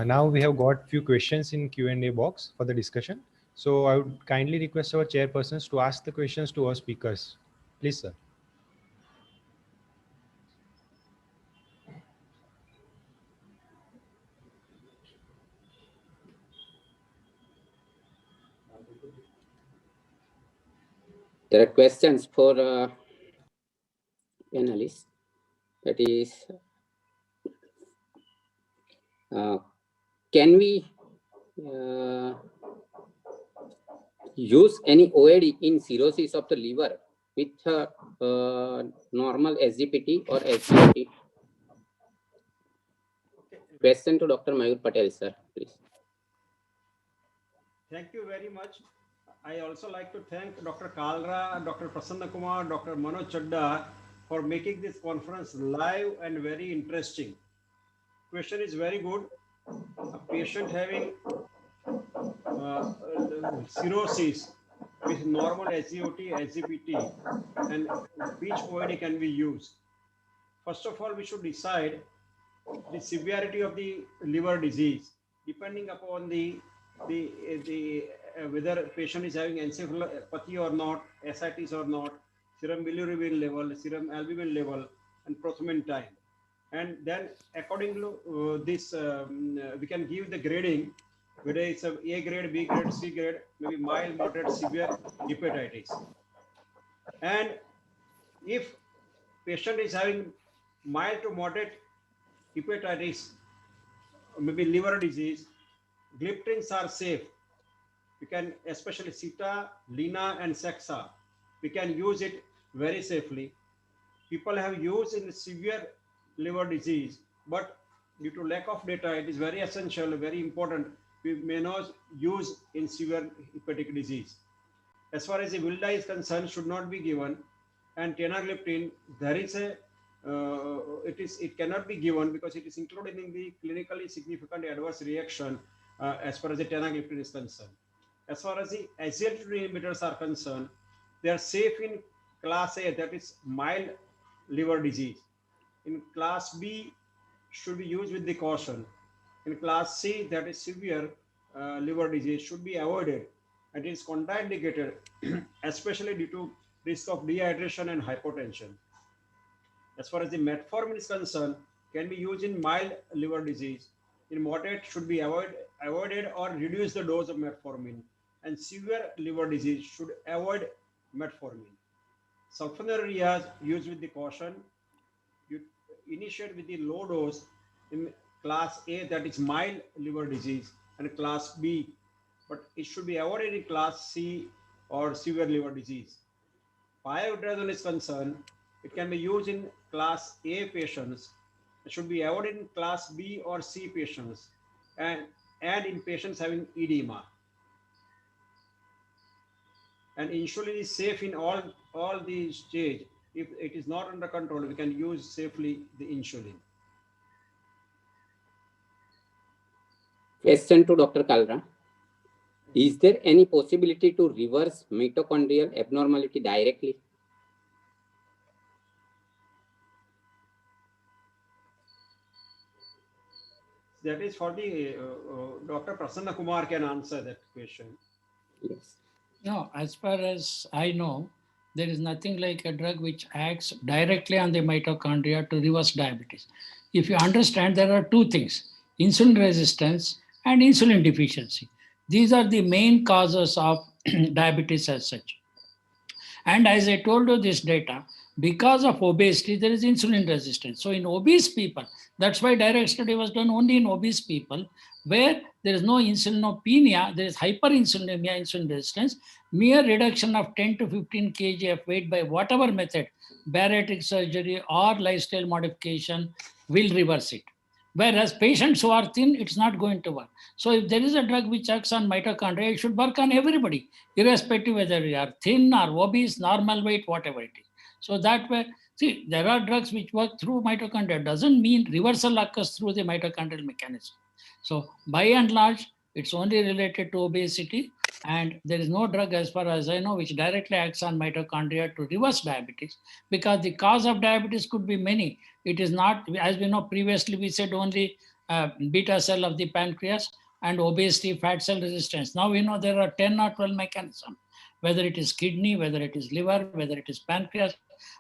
Now we have got few questions in Q&A box for the discussion. So I would kindly request our chairpersons to ask the questions to our speakers. Please, sir. There are questions for panelists. That is, can we use any OAD in cirrhosis of the liver with normal SGPT or SGOT? Question to Dr. Mayur Patel, sir, please. Thank you very much. I also like to thank Dr. Kalra, Dr. Prasanna Kumar, Dr. Manoj Chadda for making this conference live and very interesting. Question is very good. A patient having cirrhosis with normal SGOT, SGPT, and which OAD can be used? First of all, we should decide the severity of the liver disease, depending upon the whether patient is having encephalopathy or not, ascites or not, serum bilirubin level, serum albumin level, and prothrombin time. And then according to this, we can give the grading, whether it's a grade, B grade, C grade, maybe mild, moderate, severe hepatitis. And if patient is having mild to moderate hepatitis, maybe liver disease, gliptins are safe. We can, especially Sita, Lina, and Sexa, we can use it very safely. People have used in severe liver disease, but due to lack of data, it is very essential, very important. We may not use in severe hepatic disease. As far as the Vilda is concerned, should not be given. And tenagliptin, there is a it cannot be given because it is included in the clinically significant adverse reaction as far as the tenagliptin is concerned. As far as the SGLT2 inhibitors are concerned, they are safe in class A, that is mild liver disease. In class B, should be used with the caution. In class C, that is severe liver disease, should be avoided. And it is contraindicated, especially due to risk of dehydration and hypotension. As far as the metformin is concerned, can be used in mild liver disease. In moderate, should be avoided or reduce the dose of metformin. And severe liver disease should avoid metformin. Sulfonylureas used with the caution. You initiate with the low dose in class A, that is mild liver disease, and class B, but it should be avoided in class C or severe liver disease. Pioglitazone is concerned, it can be used in class A patients. It should be avoided in class B or C patients, and in patients having edema. And insulin is safe in all these stage. If it is not under control, we can use safely the insulin. Question to Dr. Kalra. Is there any possibility to reverse mitochondrial abnormality directly? That is for the Dr. Prasanna Kumar can answer that question. Yes. No, as far as I know, there is nothing like a drug which acts directly on the mitochondria to reverse diabetes. If you understand, there are two things, insulin resistance and insulin deficiency. These are the main causes of diabetes as such. And as I told you this data, because of obesity, there is insulin resistance. So in obese people, that's why direct study was done only in obese people, where there is no insulinopenia, there is hyperinsulinemia, insulin resistance, mere reduction of 10 to 15 kg of weight by whatever method, bariatric surgery or lifestyle modification will reverse it. Whereas patients who are thin, it's not going to work. So if there is a drug which acts on mitochondria, it should work on everybody, irrespective whether you are thin or obese, normal weight, whatever it is. So that way, see, there are drugs which work through mitochondria. Doesn't mean reversal occurs through the mitochondrial mechanism. So by and large, it's only related to obesity, and there is no drug, as far as I know, which directly acts on mitochondria to reverse diabetes, because the cause of diabetes could be many. It is not, as we know, previously we said only beta cell of the pancreas, and obesity, fat cell resistance. Now we know there are 10 or 12 mechanisms, whether it is kidney, whether it is liver, whether it is pancreas,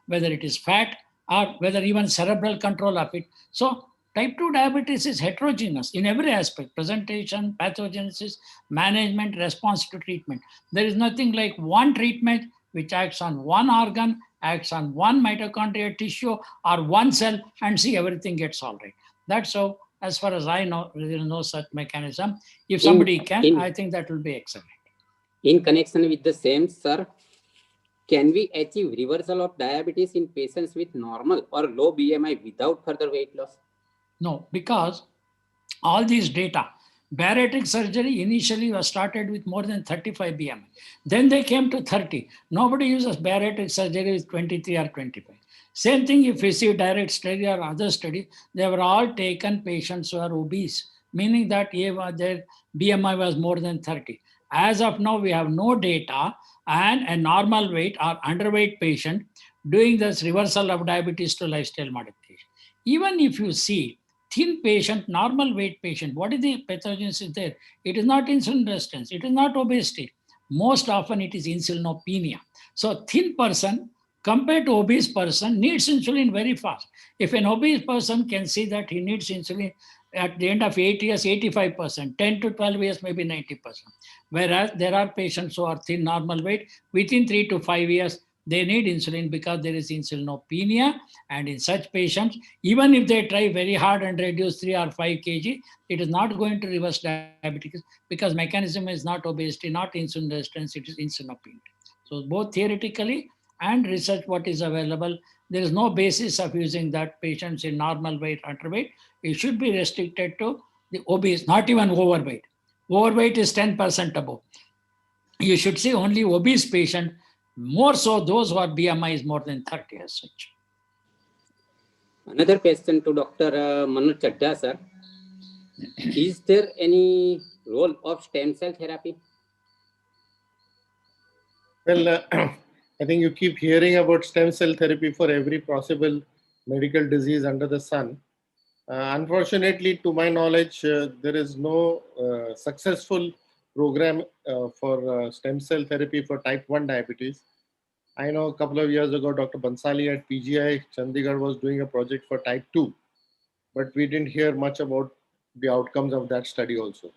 whether it is fat, or whether even cerebral control of it. So type 2 diabetes is heterogeneous in every aspect: presentation, pathogenesis, management, response to treatment. There is nothing like one treatment which acts on one organ, acts on one mitochondrial tissue or one cell, and see everything gets all right. That's how, as far as I know, there is no such mechanism. If somebody can, I think that will be excellent. In connection with the same, sir, can we achieve reversal of diabetes in patients with normal or low BMI without further weight loss? No, because all these data, bariatric surgery initially was started with more than 35 BMI. Then they came to 30. Nobody uses bariatric surgery with 23 or 25. Same thing if you see direct study or other study, they were all taken patients who are obese, meaning that their BMI was more than 30. As of now, we have no data and a normal weight or underweight patient doing this reversal of diabetes to lifestyle modification. Even if you see thin patient, normal weight patient, what is the pathogenesis there? It is not insulin resistance, it is not obesity. Most often it is insulinopenia. So thin person compared to obese person needs insulin very fast. If an obese person can see that he needs insulin at the end of 8 years, 85%, 10 to 12 years, maybe 90%. Whereas there are patients who are thin, normal weight, within 3 to 5 years, they need insulin because there is insulinopenia. And in such patients, even if they try very hard and reduce 3 or 5 kg, it is not going to reverse diabetes because mechanism is not obesity, not insulin resistance, it is insulinopenia. So both theoretically and research what is available, there is no basis of using that patients in normal weight, underweight. It should be restricted to the obese, not even overweight. Overweight is 10% above. You should see only obese patient, more so those who are BMI is more than 30 as such. Another question to Dr. Manoj Chadha, sir. Is there any role of stem cell therapy? Well, I think you keep hearing about stem cell therapy for every possible medical disease under the sun. Unfortunately, to my knowledge, there is no successful program for stem cell therapy for type 1 diabetes. I know a couple of years ago, Dr. Bansali at PGI Chandigarh was doing a project for type 2, but we didn't hear much about the outcomes of that study also.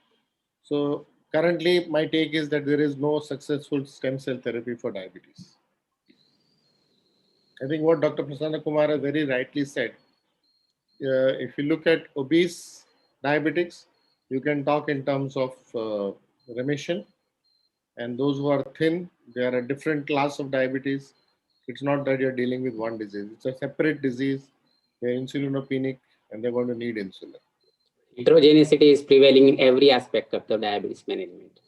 So currently, my take is that there is no successful stem cell therapy for diabetes. I think what Dr. Prasanna Kumar has very rightly said, if you look at obese diabetics, you can talk in terms of remission. And those who are thin, they are a different class of diabetes. It's not that you're dealing with one disease. It's a separate disease. They're insulinopenic and they're going to need insulin. Heterogeneity is prevailing in every aspect of the diabetes management.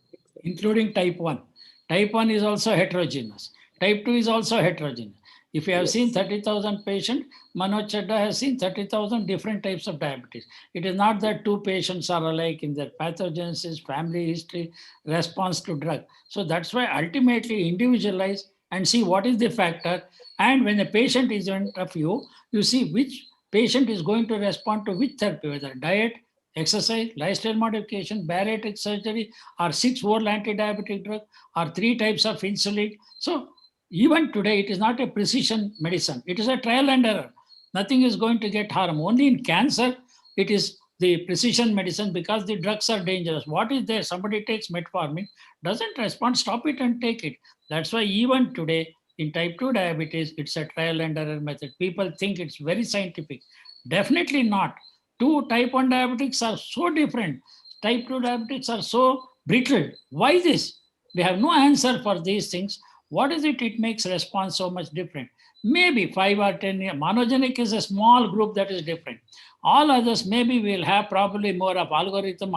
Including type 1. Type 1 is also heterogeneous. Type 2 is also heterogeneous. If you have seen 30,000 patients, Manoj Chadha has seen 30,000 different types of diabetes. It is not that two patients are alike in their pathogenesis, family history, response to drug. So that's why ultimately individualize and see what is the factor. And when a patient is in front of you, you see which patient is going to respond to which therapy, whether diet, exercise, lifestyle modification, bariatric surgery, or 6 oral anti-diabetic drug, or 3 types of insulin. So even today, it is not a precision medicine. It is a trial and error. Nothing is going to get harm. Only in cancer, it is the precision medicine because the drugs are dangerous. What is there? Somebody takes metformin, doesn't respond, stop it and take it. That's why even today, in type 2 diabetes, it's a trial and error method. People think it's very scientific. Definitely not. Two type 1 diabetics are so different. Type 2 diabetics are so brittle. Why this? We have no answer for these things. What is it? It makes response so much different. Maybe 5 or 10 years. Monogenic is a small group that is different. All others, maybe we'll have probably more of algorithm,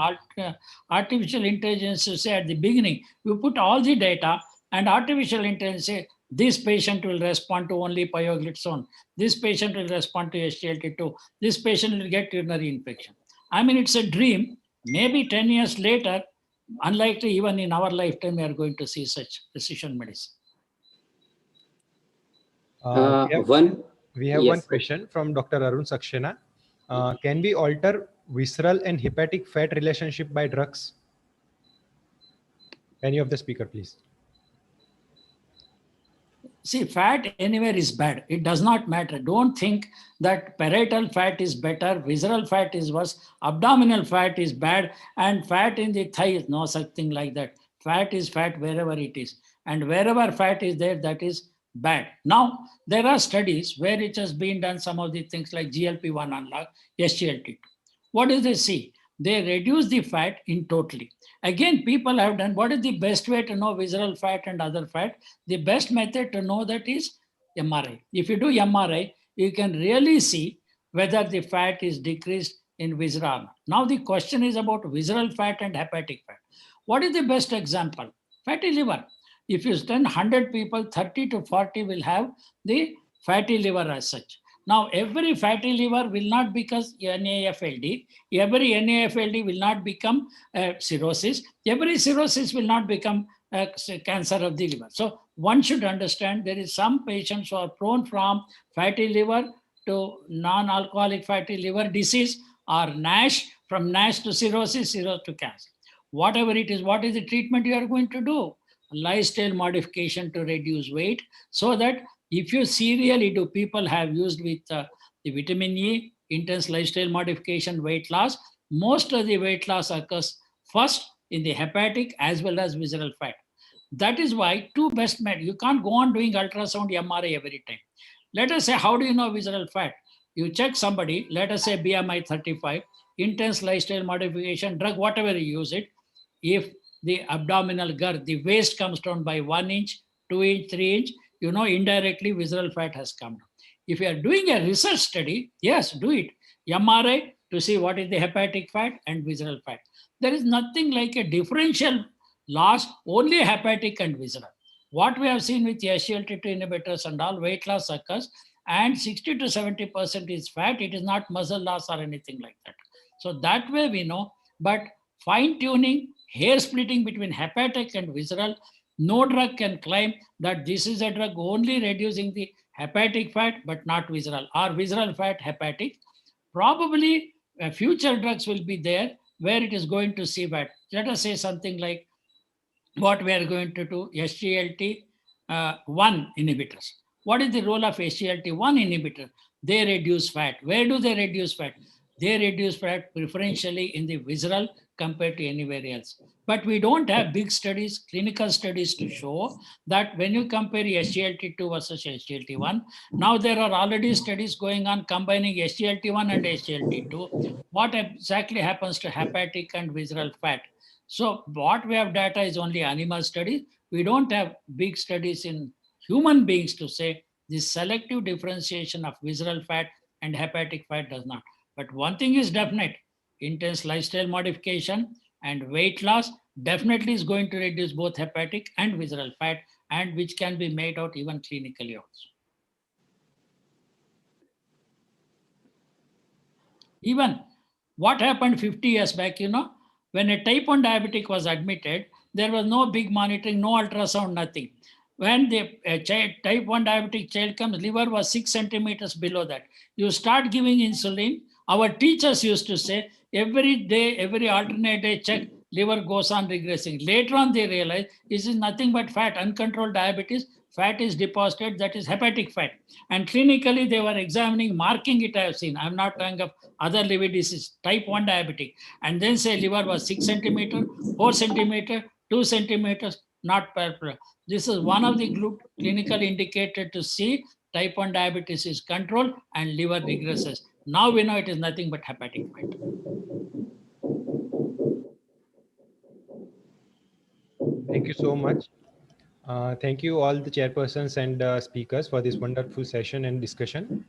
artificial intelligence to say at the beginning, you put all the data and artificial intelligence say, this patient will respond to only pioglitazone. This patient will respond to SGLT2. This patient will get urinary infection. I mean, it's a dream. Maybe 10 years later, unlikely even in our lifetime, we are going to see such precision medicine. We have Yes, one question from Dr. Arun Saxena. Can we alter visceral and hepatic fat relationship by drugs? Any of the speaker, please. See, fat anywhere is bad. It does not matter. Don't think that parietal fat is better, visceral fat is worse, abdominal fat is bad, and fat in the thigh is no such thing like that. Fat is fat wherever it is. And wherever fat is there, that is bad. Now, there are studies where it has been done some of the things like GLP-1 unlock, SGLT2. What do they see? They reduce the fat in totally. Again, people have done, what is the best way to know visceral fat and other fat? The best method to know that is MRI. If you do MRI, you can really see whether the fat is decreased in viscera. Now the question is about visceral fat and hepatic fat. What is the best example? Fatty liver. If you send 100 people, 30 to 40 will have the fatty liver as such. Now, every fatty liver will not become NAFLD. Every NAFLD will not become cirrhosis. Every cirrhosis will not become cancer of the liver. So one should understand there is some patients who are prone from fatty liver to non-alcoholic fatty liver disease or NASH, from NASH to cirrhosis, cirrhosis to cancer. Whatever it is, what is the treatment you are going to do? Lifestyle modification to reduce weight, so that if you serially do, people have used with the vitamin E, intense lifestyle modification, weight loss. Most of the weight loss occurs first in the hepatic as well as visceral fat. That is why two best you can't go on doing ultrasound MRI every time. Let us say, how do you know visceral fat? You check somebody, let us say BMI 35, intense lifestyle modification, drug, whatever you use it. If the abdominal girth, the waist comes down by 1 inch, 2 inch, 3 inch, you know indirectly visceral fat has come down. If you are doing a research study, yes, do it. MRI to see what is the hepatic fat and visceral fat. There is nothing like a differential loss, only hepatic and visceral. What we have seen with SGLT2 inhibitors and all, weight loss occurs, and 60 to 70% is fat. It is not muscle loss or anything like that. So that way we know, but fine tuning, hair splitting between hepatic and visceral, no drug can claim that this is a drug only reducing the hepatic fat but not visceral, or visceral fat hepatic. Probably future drugs will be there where it is going to see fat. Let us say something like what we are going to do, SGLT1 inhibitors. What is the role of SGLT1 inhibitor? They reduce fat. Where do they reduce fat? They reduce fat preferentially in the visceral compared to anywhere else. But we don't have big studies, clinical studies to show that when you compare SGLT2 versus SGLT1, now there are already studies going on combining SGLT1 and SGLT2. What exactly happens to hepatic and visceral fat? So what we have data is only animal studies. We don't have big studies in human beings to say this selective differentiation of visceral fat and hepatic fat does not. But one thing is definite, intense lifestyle modification and weight loss definitely is going to reduce both hepatic and visceral fat, and which can be made out even clinically also. Even what happened 50 years back, when a type 1 diabetic was admitted, there was no big monitoring, no ultrasound, nothing. When the type 1 diabetic child comes, liver was 6 centimeters below that. You start giving insulin. Our teachers used to say, every day, every alternate day, check, liver goes on regressing. Later on, they realize this is nothing but fat, uncontrolled diabetes. Fat is deposited, that is hepatic fat. And clinically, they were examining, marking it, I have seen. I'm not talking of other liver disease, type 1 diabetic. And then say liver was 6 centimeter, 4 centimeter, 2 centimeters, not per. This is one of the clinical indicator to see type 1 diabetes is controlled and liver regresses. Now we know it is nothing but hepatic fat. Thank you so much. Thank you all the chairpersons and speakers for this wonderful session and discussion.